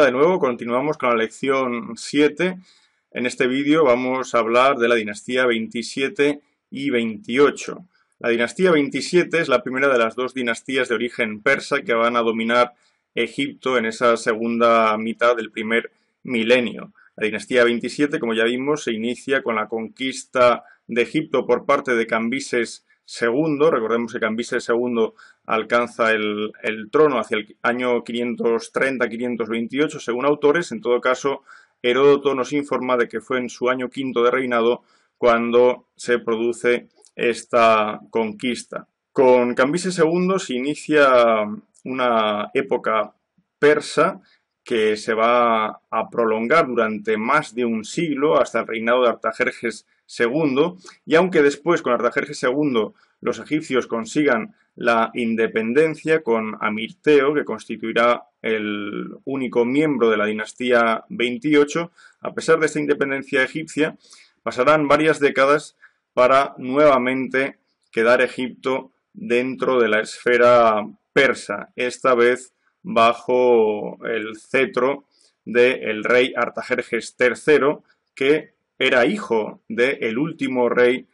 de nuevo, continuamos con la lección 7. En este vídeo vamos a hablar de la dinastía 27 y 28. La dinastía 27 es la primera de las dos dinastías de origen persa que van a dominar Egipto en esa segunda mitad del primer milenio. La dinastía 27, como ya vimos, se inicia con la conquista de Egipto por parte de Cambises II. Recordemos que Cambises II alcanza el trono hacia el año 530-528, según autores. En todo caso, Heródoto nos informa de que fue en su año quinto de reinado cuando se produce esta conquista. Con Cambises II se inicia una época persa que se va a prolongar durante más de un siglo hasta el reinado de Artajerjes II, y aunque después con Artajerjes II los egipcios consigan la independencia con Amirteo, que constituirá el único miembro de la dinastía 28, a pesar de esta independencia egipcia, pasarán varias décadas para nuevamente quedar Egipto dentro de la esfera persa, esta vez bajo el cetro del rey Artajerjes III, que era hijo del último rey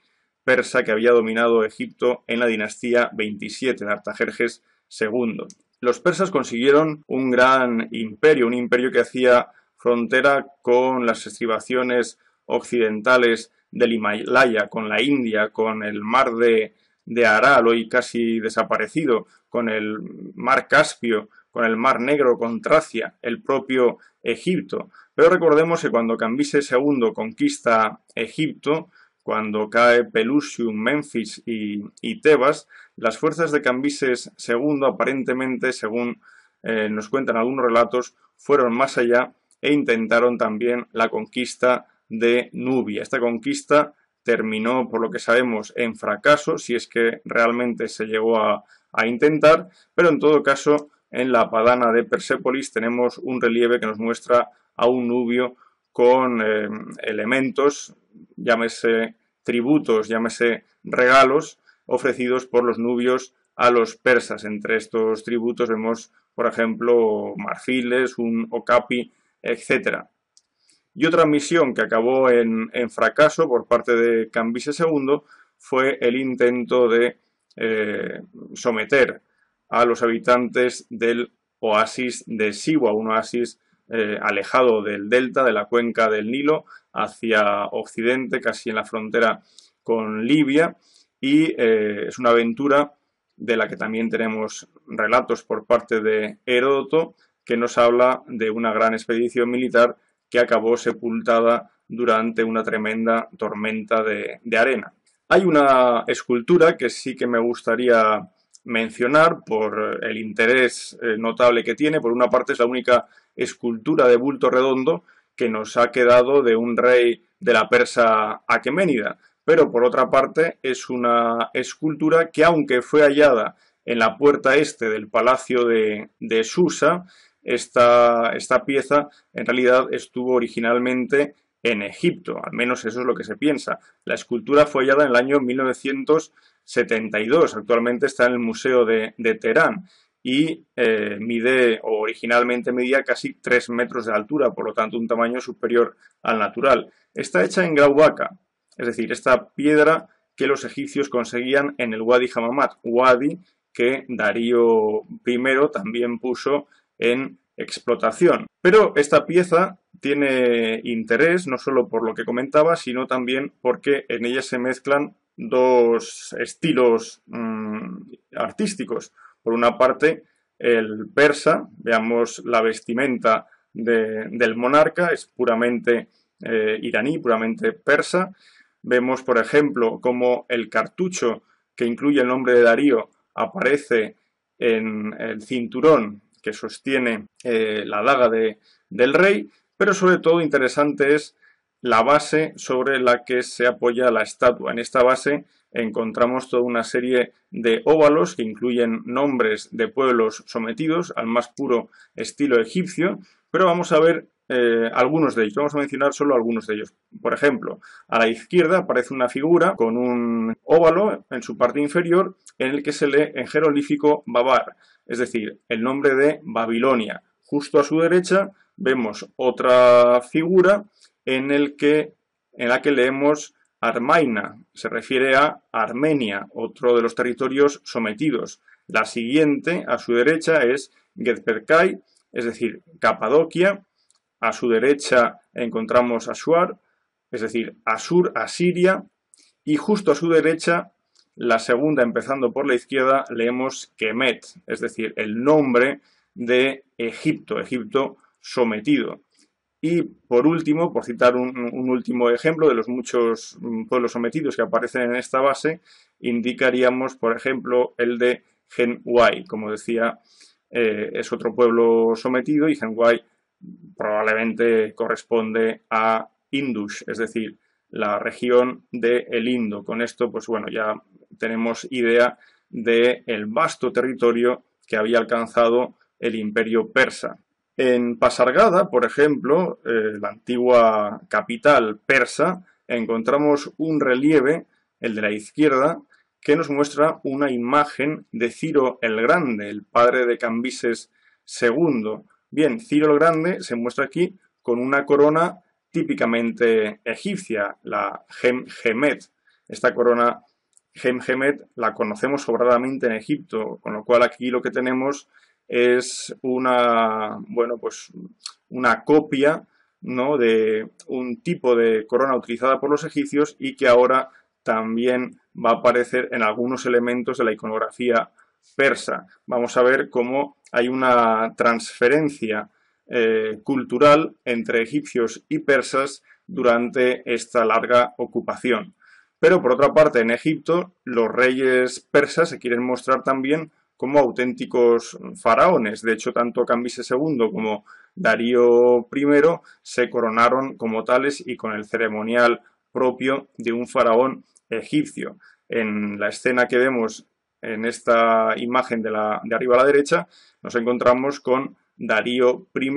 persa que había dominado Egipto en la dinastía 27 de Artajerjes II. Los persas consiguieron un gran imperio, un imperio que hacía frontera con las estribaciones occidentales del Himalaya, con la India, con el mar de Aral, hoy casi desaparecido, con el mar Caspio, con el mar Negro, con Tracia, el propio Egipto. Pero recordemos que cuando Cambises II conquista Egipto, cuando cae Pelusium, Menfis y Tebas, las fuerzas de Cambises II aparentemente, según nos cuentan algunos relatos, fueron más allá e intentaron también la conquista de Nubia. Esta conquista terminó, por lo que sabemos, en fracaso, si es que realmente se llegó a intentar, pero en todo caso, en la Padana de Persépolis tenemos un relieve que nos muestra a un nubio con elementos, llámese tributos, llámese regalos, ofrecidos por los nubios a los persas. Entre estos tributos vemos, por ejemplo, marfiles, un okapi, etc. Y otra misión que acabó en fracaso por parte de Cambises II fue el intento de someter a los habitantes del oasis de Siwa, un oasis alejado del delta, de la cuenca del Nilo, hacia occidente, casi en la frontera con Libia, y es una aventura de la que también tenemos relatos por parte de Heródoto, que nos habla de una gran expedición militar que acabó sepultada durante una tremenda tormenta de arena. Hay una escultura que sí que me gustaría mencionar por el interés notable que tiene. Por una parte, es la única escultura de bulto redondo que nos ha quedado de un rey de la Persa aqueménida, pero por otra parte es una escultura que, aunque fue hallada en la puerta este del palacio de Susa, esta pieza en realidad estuvo originalmente en Egipto, al menos eso es lo que se piensa. La escultura fue hallada en el año 1972, actualmente está en el Museo de Teherán y originalmente medía casi 3 metros de altura, por lo tanto un tamaño superior al natural. Está hecha en grauwacca, es decir, esta piedra que los egipcios conseguían en el Wadi Hamamat, wadi que Darío I también puso en explotación. Pero esta pieza tiene interés no solo por lo que comentaba, sino también porque en ella se mezclan dos estilos artísticos. Por una parte, el persa, veamos la vestimenta del monarca, es puramente iraní, puramente persa. Vemos, por ejemplo, cómo el cartucho que incluye el nombre de Darío aparece en el cinturón que sostiene la daga del rey, pero sobre todo interesante es la base sobre la que se apoya la estatua. En esta base encontramos toda una serie de óvalos que incluyen nombres de pueblos sometidos al más puro estilo egipcio, pero vamos a ver algunos de ellos. Vamos a mencionar solo algunos de ellos. Por ejemplo, a la izquierda aparece una figura con un óvalo en su parte inferior en el que se lee en jeroglífico Babar, es decir, el nombre de Babilonia. Justo a su derecha vemos otra figura en la que leemos Armaina, se refiere a Armenia, otro de los territorios sometidos. La siguiente, a su derecha, es Gezperkai, es decir, Capadocia. A su derecha encontramos Ashuar, es decir, Asur, Asiria. Y justo a su derecha, la segunda, empezando por la izquierda, leemos Kemet, es decir, el nombre de Egipto, Egipto sometido. Y por último, por citar un último ejemplo de los muchos pueblos sometidos que aparecen en esta base, indicaríamos, por ejemplo, el de Genhuai. Como decía, es otro pueblo sometido y Genhuai probablemente corresponde a Indus, es decir, la región del Indo. Con esto, pues bueno, ya tenemos idea del vasto territorio que había alcanzado el imperio persa. En Pasargada, por ejemplo, la antigua capital persa, encontramos un relieve, el de la izquierda, que nos muestra una imagen de Ciro el Grande, el padre de Cambises II. Bien, Ciro el Grande se muestra aquí con una corona típicamente egipcia, la Hemhemet. Esta corona Hemhemet la conocemos sobradamente en Egipto, con lo cual aquí lo que tenemos es una, bueno, pues una copia, ¿no?, de un tipo de corona utilizada por los egipcios y que ahora también va a aparecer en algunos elementos de la iconografía persa. Vamos a ver cómo hay una transferencia cultural entre egipcios y persas durante esta larga ocupación. Pero por otra parte, en Egipto, los reyes persas se quieren mostrar también como auténticos faraones. De hecho, tanto Cambises II como Darío I se coronaron como tales y con el ceremonial propio de un faraón egipcio. En la escena que vemos en esta imagen de arriba a la derecha, nos encontramos con Darío I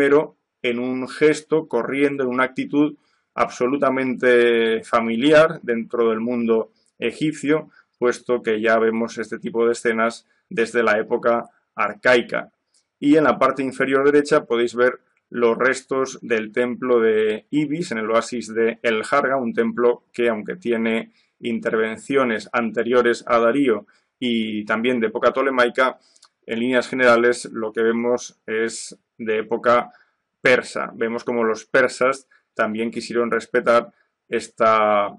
en un gesto, corriendo, en una actitud absolutamente familiar dentro del mundo egipcio, puesto que ya vemos este tipo de escenas desde la época arcaica. Y en la parte inferior derecha podéis ver los restos del templo de Ibis en el oasis de El Jarga, un templo que, aunque tiene intervenciones anteriores a Darío y también de época tolemaica, en líneas generales lo que vemos es de época persa. Vemos como los persas también quisieron respetar esta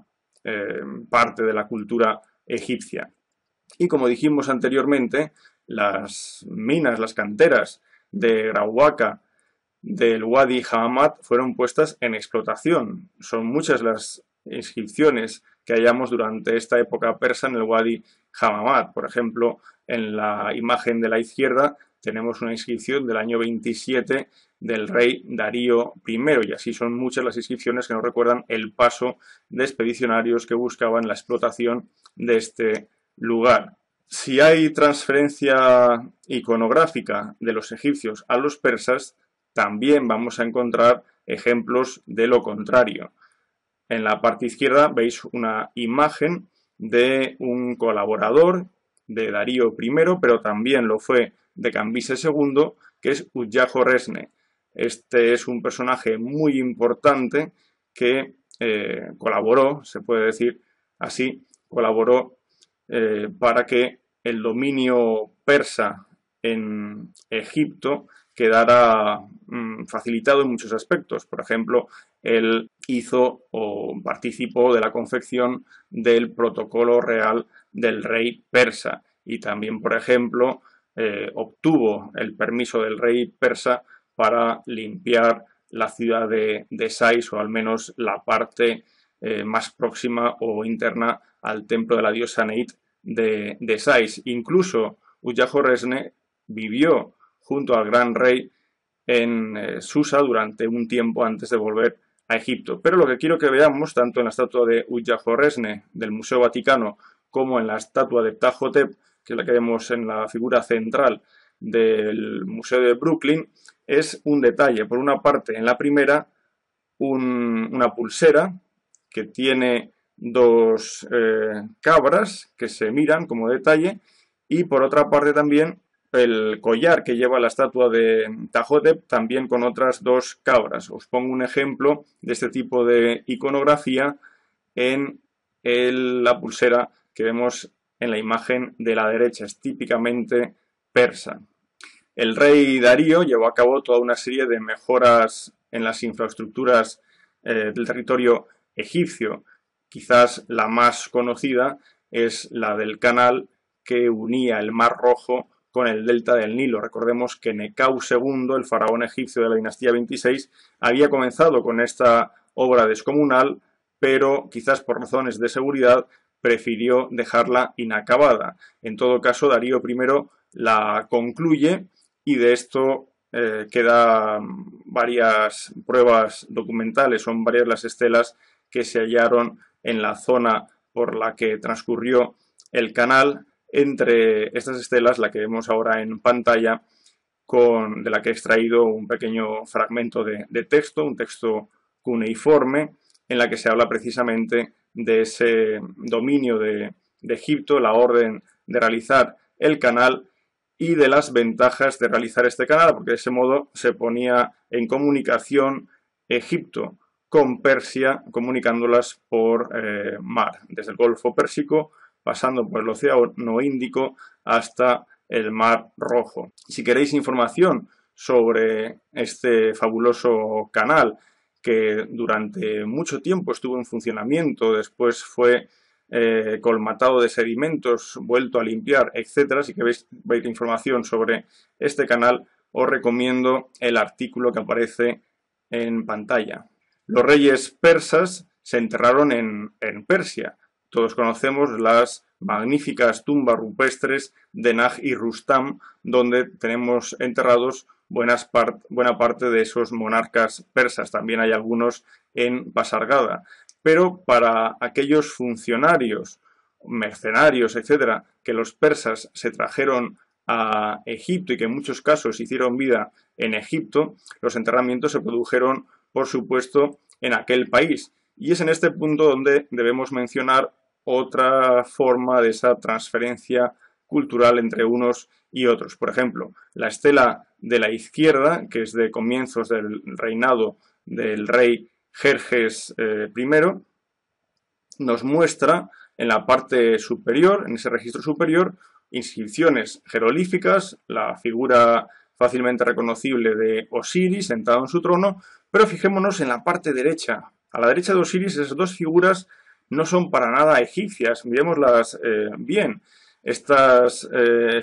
parte de la cultura egipcia. Y como dijimos anteriormente, las minas, las canteras de Rawaka del Wadi Hammamat fueron puestas en explotación. Son muchas las inscripciones que hallamos durante esta época persa en el Wadi Hammamat. Por ejemplo, en la imagen de la izquierda tenemos una inscripción del año 27 del rey Darío I, y así son muchas las inscripciones que nos recuerdan el paso de expedicionarios que buscaban la explotación de este lugar. Si hay transferencia iconográfica de los egipcios a los persas, también vamos a encontrar ejemplos de lo contrario. En la parte izquierda veis una imagen de un colaborador de Darío I, pero también lo fue de Cambises II, que es Udja-Horresne. Este es un personaje muy importante que colaboró, se puede decir así, colaboró para que el dominio persa en Egipto quedara facilitado en muchos aspectos. Por ejemplo, él hizo o participó de la confección del protocolo real del rey persa y también, por ejemplo, obtuvo el permiso del rey persa para limpiar la ciudad de Sais, o al menos la parte más próxima o interna al templo de la diosa Neit de Sais. Incluso Udja-Horresne vivió junto al gran rey en Susa durante un tiempo antes de volver a Egipto. Pero lo que quiero que veamos, tanto en la estatua de Udja-Horresne del Museo Vaticano como en la estatua de Ptah-Hotep, que es la que vemos en la figura central del Museo de Brooklyn, es un detalle. Por una parte, en la primera, una pulsera que tiene dos cabras que se miran como detalle, y por otra parte también el collar que lleva la estatua de Ptahhotep, también con otras dos cabras. Os pongo un ejemplo de este tipo de iconografía en la pulsera que vemos en la imagen de la derecha. Es típicamente persa. El rey Darío llevó a cabo toda una serie de mejoras en las infraestructuras del territorio egipcio. Quizás la más conocida es la del canal que unía el Mar Rojo con el delta del Nilo. Recordemos que Nekau II, el faraón egipcio de la dinastía 26, había comenzado con esta obra descomunal, pero quizás por razones de seguridad prefirió dejarla inacabada. En todo caso, Darío I la concluye y de esto quedan varias pruebas documentales, son varias las estelas que se hallaron en la zona por la que transcurrió el canal. Entre estas estelas, la que vemos ahora en pantalla, de la que he extraído un pequeño fragmento de texto, un texto cuneiforme, en la que se habla precisamente de ese dominio de Egipto, la orden de realizar el canal y de las ventajas de realizar este canal, porque de ese modo se ponía en comunicación Egipto con Persia, comunicándolas por mar, desde el Golfo Pérsico, pasando por el Océano Índico hasta el Mar Rojo. Si queréis información sobre este fabuloso canal, que durante mucho tiempo estuvo en funcionamiento, después fue colmatado de sedimentos, vuelto a limpiar, etcétera. Si queréis ver información sobre este canal, os recomiendo el artículo que aparece en pantalla. Los reyes persas se enterraron en Persia. Todos conocemos las magníficas tumbas rupestres de Nag y Rustam, donde tenemos enterrados buena parte de esos monarcas persas. También hay algunos en Pasargada. Pero para aquellos funcionarios, mercenarios, etcétera, que los persas se trajeron a Egipto y que en muchos casos hicieron vida en Egipto, los enterramientos se produjeron, por supuesto, en aquel país. Y es en este punto donde debemos mencionar otra forma de esa transferencia cultural entre unos y otros. Por ejemplo, la estela de la izquierda, que es de comienzos del reinado del rey Jerjes I, nos muestra en la parte superior, en ese registro superior, inscripciones jeroglíficas, la figura fácilmente reconocible de Osiris sentado en su trono, pero fijémonos en la parte derecha. A la derecha de Osiris, esas dos figuras no son para nada egipcias. Miremoslas bien. Estas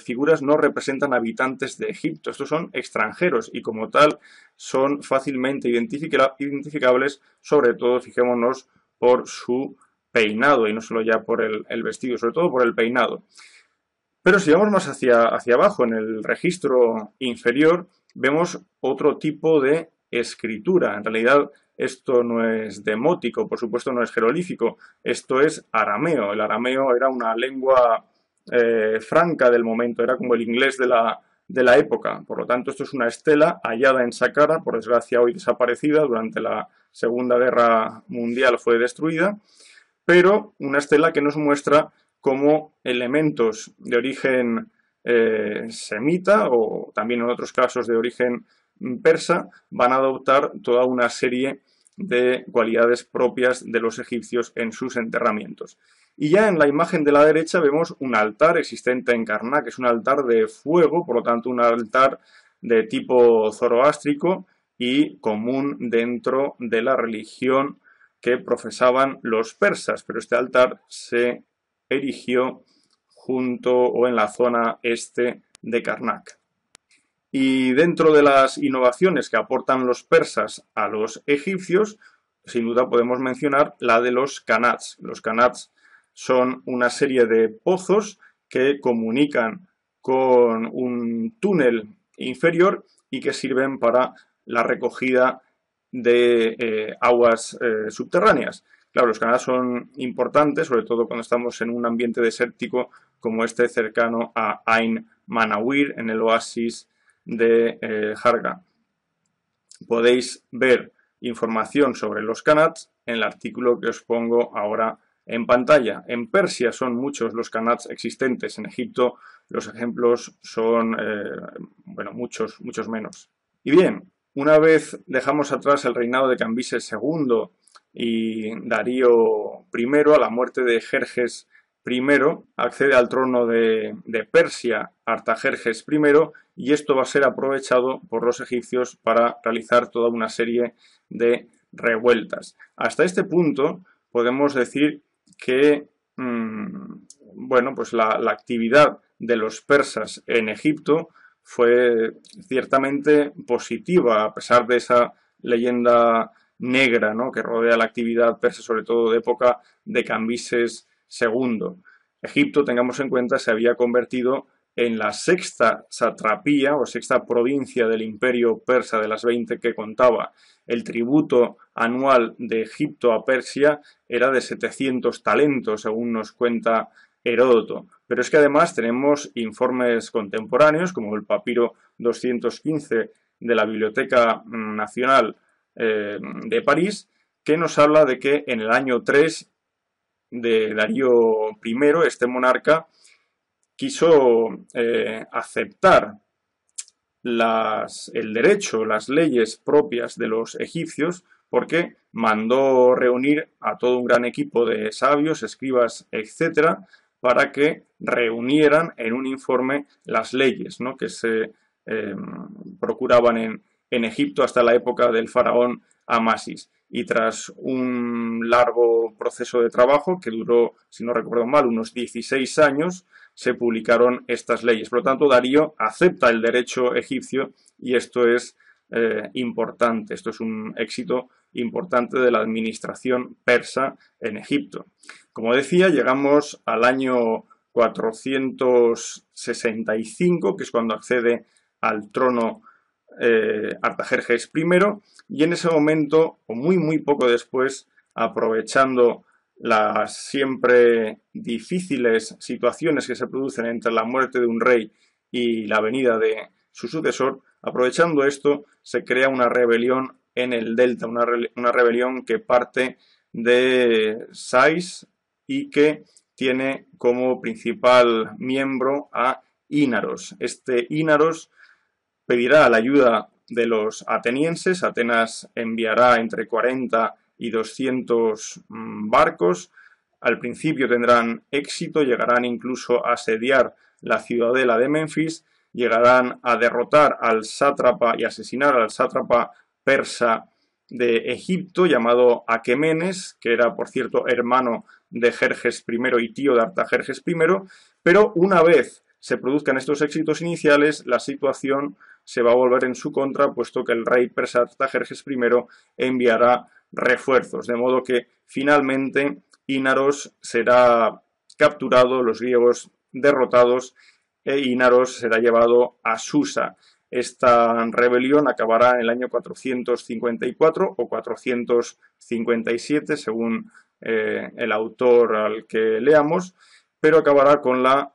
figuras no representan habitantes de Egipto, estos son extranjeros y como tal son fácilmente identificables, sobre todo fijémonos por su peinado y no solo ya por el vestido, sobre todo por el peinado. Pero si vamos más hacia abajo, en el registro inferior, vemos otro tipo de escritura. En realidad esto no es demótico, por supuesto no es jeroglífico, esto es arameo. El arameo era una lengua franca del momento, era como el inglés de la época. Por lo tanto, esto es una estela hallada en Saqqara, por desgracia hoy desaparecida, durante la Segunda Guerra Mundial fue destruida, pero una estela que nos muestra cómo elementos de origen semita o también en otros casos de origen persa van a adoptar toda una serie de cualidades propias de los egipcios en sus enterramientos. Y ya en la imagen de la derecha vemos un altar existente en Karnak, que es un altar de fuego, por lo tanto un altar de tipo zoroástrico y común dentro de la religión que profesaban los persas, pero este altar se erigió junto o en la zona este de Karnak. Y dentro de las innovaciones que aportan los persas a los egipcios, sin duda podemos mencionar la de los qanats. Los qanats son una serie de pozos que comunican con un túnel inferior y que sirven para la recogida de aguas subterráneas. Claro, los qanats son importantes, sobre todo cuando estamos en un ambiente desértico como este cercano a Ain Manawir, en el oasis de Jarga. Podéis ver información sobre los qanats en el artículo que os pongo ahora en pantalla. En Persia son muchos los khanats existentes, en Egipto los ejemplos son, bueno, muchos menos. Y bien, una vez dejamos atrás el reinado de Cambises II y Darío I, a la muerte de Jerjes I, accede al trono de Persia Artajerjes I, y esto va a ser aprovechado por los egipcios para realizar toda una serie de revueltas. Hasta este punto podemos decir que bueno, pues la actividad de los persas en Egipto fue ciertamente positiva, a pesar de esa leyenda negra, ¿no?, que rodea la actividad persa, sobre todo de época de Cambises II. Egipto, tengamos en cuenta, se había convertido en la sexta satrapía o sexta provincia del imperio persa de las 20 que contaba. El tributo anual de Egipto a Persia era de 700 talentos, según nos cuenta Heródoto. Pero es que además tenemos informes contemporáneos, como el papiro 215 de la Biblioteca Nacional de París, que nos habla de que en el año 3 de Darío I, este monarca quiso aceptar el derecho, las leyes propias de los egipcios, porque mandó reunir a todo un gran equipo de sabios, escribas, etcétera, para que reunieran en un informe las leyes, ¿no?, que se procuraban en Egipto hasta la época del faraón Amasis. Y tras un largo proceso de trabajo, que duró, si no recuerdo mal, unos 16 años, se publicaron estas leyes. Por lo tanto, Darío acepta el derecho egipcio y esto es importante. Esto es un éxito importante de la administración persa en Egipto. Como decía, llegamos al año 465, que es cuando accede al trono Artajerjes I, y en ese momento, o muy poco después, aprovechando las siempre difíciles situaciones que se producen entre la muerte de un rey y la venida de su sucesor, aprovechando esto, se crea una rebelión en el delta, una rebelión que parte de Sais y que tiene como principal miembro a Ínaros. Este Ínaros pedirá la ayuda de los atenienses. Atenas enviará entre 40 y 200 barcos. Al principio tendrán éxito, llegarán incluso a asediar la ciudadela de Menfis, llegarán a derrotar al sátrapa y asesinar al sátrapa persa de Egipto llamado Aquemenes, que era, por cierto, hermano de Jerjes I y tío de Artajerjes I, pero una vez se produzcan estos éxitos iniciales, la situación se va a volver en su contra, puesto que el rey persa Artajerjes I enviará refuerzos, de modo que finalmente Ínaros será capturado, los griegos derrotados, e Ínaros será llevado a Susa. Esta rebelión acabará en el año 454 o 457, según el autor al que leamos, pero acabará con la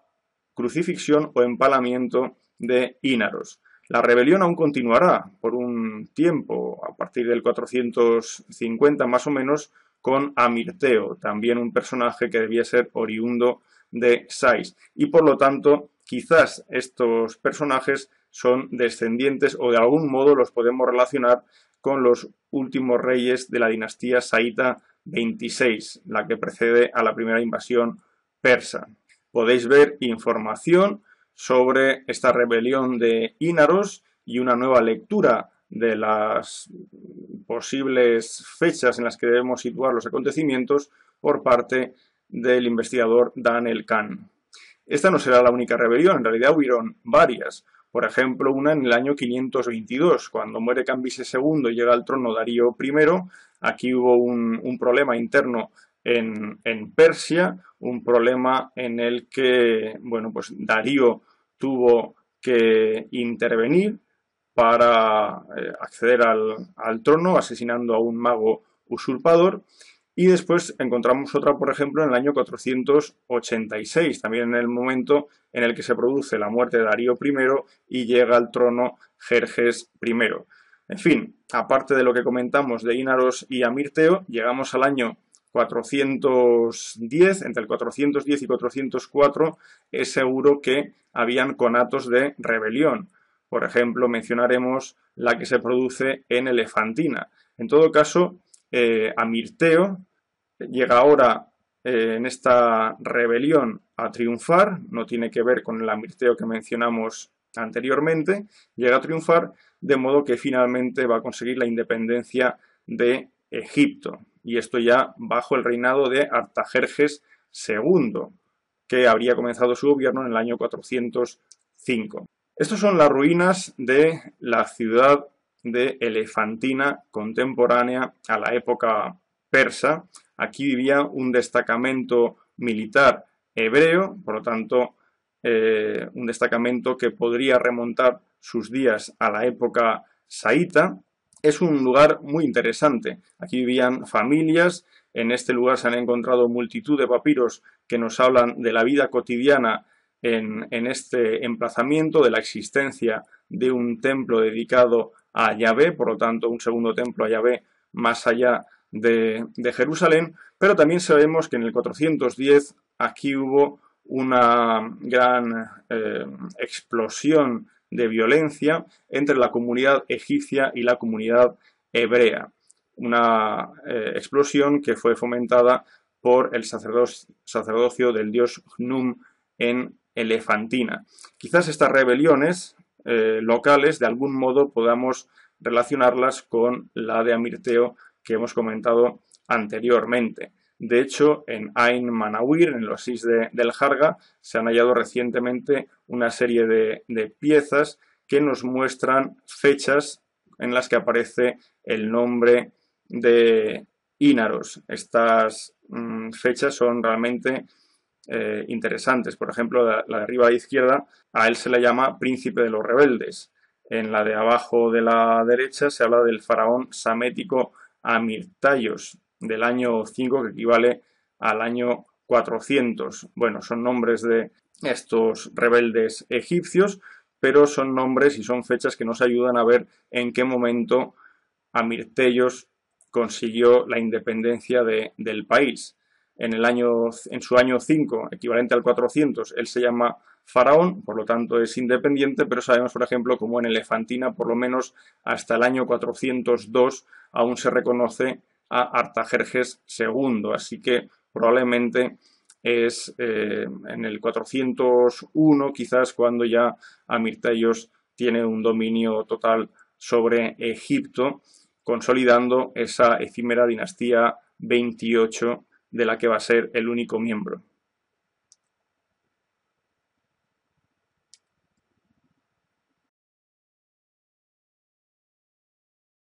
crucifixión o empalamiento de Ínaros. La rebelión aún continuará por un tiempo, a partir del 450 más o menos, con Amirteo, también un personaje que debía ser oriundo de Sais. Y por lo tanto, quizás estos personajes son descendientes o de algún modo los podemos relacionar con los últimos reyes de la dinastía Saíta 26, la que precede a la primera invasión persa. Podéis ver información sobre esta rebelión de Ínaros y una nueva lectura de las posibles fechas en las que debemos situar los acontecimientos por parte del investigador Dan Elkan. Esta no será la única rebelión, en realidad hubieron varias. Por ejemplo, una en el año 522, cuando muere Cambises II y llega al trono Darío I. Aquí hubo un problema interno en Persia, un problema en el que, bueno, pues Darío tuvo que intervenir para acceder al trono, asesinando a un mago usurpador. Y después encontramos otra, por ejemplo, en el año 486, también en el momento en el que se produce la muerte de Darío I y llega al trono Jerjes I. En fin, aparte de lo que comentamos de Ínaros y Amirteo, llegamos al año 410, entre el 410 y 404, es seguro que habían conatos de rebelión. Por ejemplo, mencionaremos la que se produce en Elefantina. En todo caso, Amirteo llega ahora en esta rebelión a triunfar, no tiene que ver con el Amirteo que mencionamos anteriormente, llega a triunfar, de modo que finalmente va a conseguir la independencia de Egipto, y esto ya bajo el reinado de Artajerjes II, que habría comenzado su gobierno en el año 405. Estas son las ruinas de la ciudad de Elefantina contemporánea a la época persa. Aquí vivía un destacamento militar hebreo, por lo tanto, un destacamento que podría remontar sus días a la época saíta. Es un lugar muy interesante. Aquí vivían familias. En este lugar se han encontrado multitud de papiros que nos hablan de la vida cotidiana en este emplazamiento, de la existencia de un templo dedicado a Yahvé, por lo tanto un segundo templo a Yahvé más allá de Jerusalén, pero también sabemos que en el 410 aquí hubo una gran explosión de violencia entre la comunidad egipcia y la comunidad hebrea. Una explosión que fue fomentada por el sacerdocio del dios Hnum en Elefantina. Quizás estas rebeliones locales de algún modo podamos relacionarlas con la de Amirteo que hemos comentado anteriormente. De hecho, en Ain Manawir, en el oasis del Jarga, se han hallado recientemente una serie de piezas que nos muestran fechas en las que aparece el nombre de Ínaros. Estas fechas son realmente interesantes. Por ejemplo, la de arriba a la izquierda, a él se le llama príncipe de los rebeldes. En la de abajo de la derecha se habla del faraón samético Amirtayos, del año 5, que equivale al año 400. Bueno, son nombres de estos rebeldes egipcios, pero son nombres y son fechas que nos ayudan a ver en qué momento Amirtayos consiguió la independencia del país. En su año 5, equivalente al 400, él se llama faraón, por lo tanto es independiente, pero sabemos, por ejemplo, como en Elefantina, por lo menos hasta el año 402, aún se reconoce a Artajerjes II, así que probablemente es en el 401 quizás cuando ya Amirtayos tiene un dominio total sobre Egipto, consolidando esa efímera dinastía 28 de la que va a ser el único miembro.